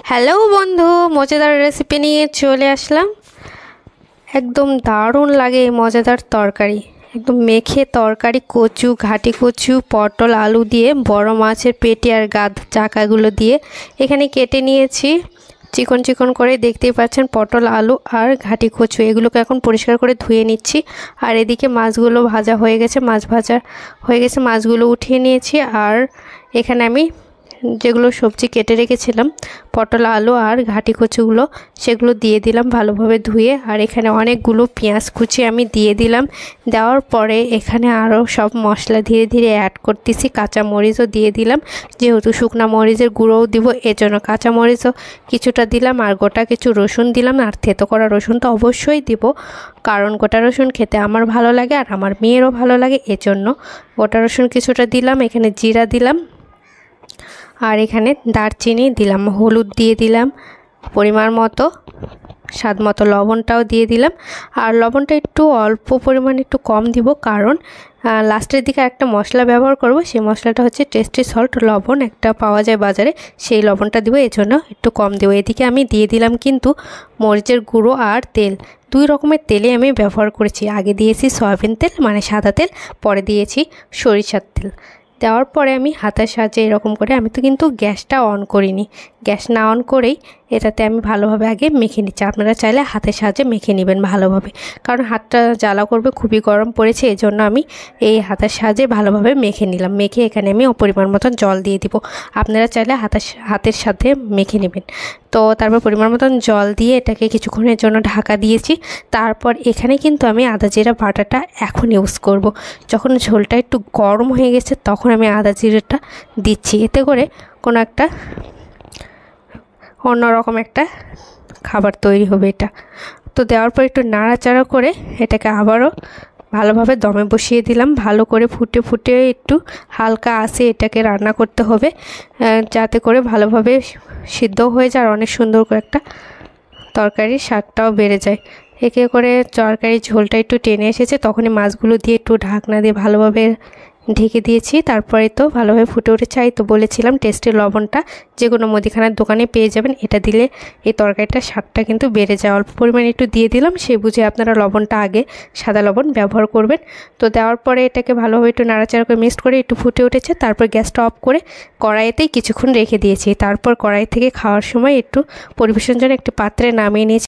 Hello বন্ধু, মজাদার recipe নিয়ে চলে আসলাম। একদম দারুণ লাগে এই মজাদার তরকারি। একদম মেখে তরকারি, কচু, ঘাটি কচু, পটল, আলু দিয়ে, বড় মাছের পেটি আর গাদ চাকাগুলো দিয়ে এখানে কেটে নিয়েছি চিকন চিকন করে। দেখতেই পাচ্ছেন পটল, আলু আর ঘাটি কচু, এগুলোকে এখন পরিষ্কার করে ধুয়ে নিচ্ছি। আর এদিকে মাছগুলো ভাজা হয়ে গেছে, মাছ ভাজা হয়ে গেছে, মাছগুলো উঠিয়ে নিয়েছি। আর এখানে আমি যেগুলো সবজি কেটে রেখেছিলাম, পটল, আলু আর ঘাটি কচুগুলো, সেগুলো দিয়ে দিলাম ভালোভাবে ধুয়ে। আর এখানে অনেকগুলো পেঁয়াজ কুচি আমি দিয়ে দিলাম। দেওয়ার পরে এখানে আরও সব মশলা ধীরে ধীরে অ্যাড করতেছি। কাঁচা মরিচও দিয়ে দিলাম, যেহেতু শুকনা মরিচের গুঁড়োও দিব, এজন্য কাঁচা মরিচও কিছুটা দিলাম। আর গোটা কিছু রসুন দিলাম, আর থেতো করা রসুন তো অবশ্যই দিব, কারণ গোটা রসুন খেতে আমার ভালো লাগে আর আমার মেয়েরও ভালো লাগে, এজন্য গোটা রসুন কিছুটা দিলাম। এখানে জিরা দিলাম, আর এখানে দারচিনি দিলাম, হলুদ দিয়ে দিলাম পরিমাণ মতো, স্বাদ মতো লবণটাও দিয়ে দিলাম। আর লবণটা একটু অল্প পরিমাণে একটু কম দিব, কারণ লাস্টের দিকে একটা মশলা ব্যবহার করব, সেই মশলাটা হচ্ছে টেস্টি সল্ট লবণ, একটা পাওয়া যায় বাজারে, সেই লবণটা দিব, এই জন্য একটু কম দেবো। এদিকে আমি দিয়ে দিলাম কিন্তু মরিচের গুঁড়ো আর তেল, দুই রকমের তেলে আমি ব্যবহার করেছি। আগে দিয়েছি সয়াবিন তেল মানে সাদা তেল, পরে দিয়েছি সরিষার তেল। দেওয়ার পরে আমি হাতের সাহায্যে এরকম করে, আমি তো কিন্তু গ্যাসটা অন করিনি, গ্যাস না অন করেই এটাতে আমি ভালোভাবে আগে মেখে নিচ্ছি। আপনারা চাইলে হাতের সাহায্যে মেখে নেবেন ভালোভাবে, কারণ হাতটা জ্বালা করবে, খুবই গরম পড়েছে, এই জন্য আমি এই হাতের সাহায্যে ভালোভাবে মেখে নিলাম। মেখে এখানে আমি পরিমাণ মতন জল দিয়ে দিব, আপনারা চাইলে হাতের সাথে মেখে নেবেন। তো তারপর পরিমাণ মতন জল দিয়ে এটাকে কিছুক্ষণের জন্য ঢাকা দিয়েছি। তারপর এখানে কিন্তু আমি আদা জিরা বাটাটা এখন ইউজ করব। যখন ঝোলটা একটু গরম হয়ে গেছে তখন আমি আদা জিরাটা দিচ্ছি, এতে করে কোনো একটা অন্যরকম একটা খাবার তৈরি হবে এটা। তো দেওয়ার পর একটু নাড়াচাড়া করে এটাকে আবারও ভালোভাবে দমে বসিয়ে দিলাম। ভালো করে ফুটে ফুটে একটু হালকা আঁচে এটাকে রান্না করতে হবে, যাতে করে ভালোভাবে সিদ্ধ হয়ে যায় আর অনেক সুন্দর করে একটা তরকারির স্বাদটাও বেড়ে যায়। একে করে তরকারির ঝোলটা একটু টেনে এসেছে, তখনই মাছগুলো দিয়ে একটু ঢাকনা দিয়ে ভালোভাবে ঢেকে দিয়েছি। তারপরে তো ভালোভাবে ফুটে উঠেছে। তো বলেছিলাম টেস্টের লবণটা যে কোনো মুদিখানার দোকানে পেয়ে যাবেন, এটা দিলে এই তরকারিটার স্বাদটা কিন্তু বেড়ে যায়। অল্প পরিমাণে একটু দিয়ে দিলাম, সেই বুঝে আপনারা লবণটা আগে সাদা লবণ ব্যবহার করবেন। তো দেওয়ার পরে এটাকে ভালোভাবে একটু নাড়াচাড়া করে মিক্সড করে একটু ফুটে উঠেছে, তারপর গ্যাসটা অফ করে কড়াইতেই কিছুক্ষণ রেখে দিয়েছি। তারপর কড়াই থেকে খাওয়ার সময় একটু পরিবেশনের জন্য একটি পাত্রে নামিয়ে নিয়েছি।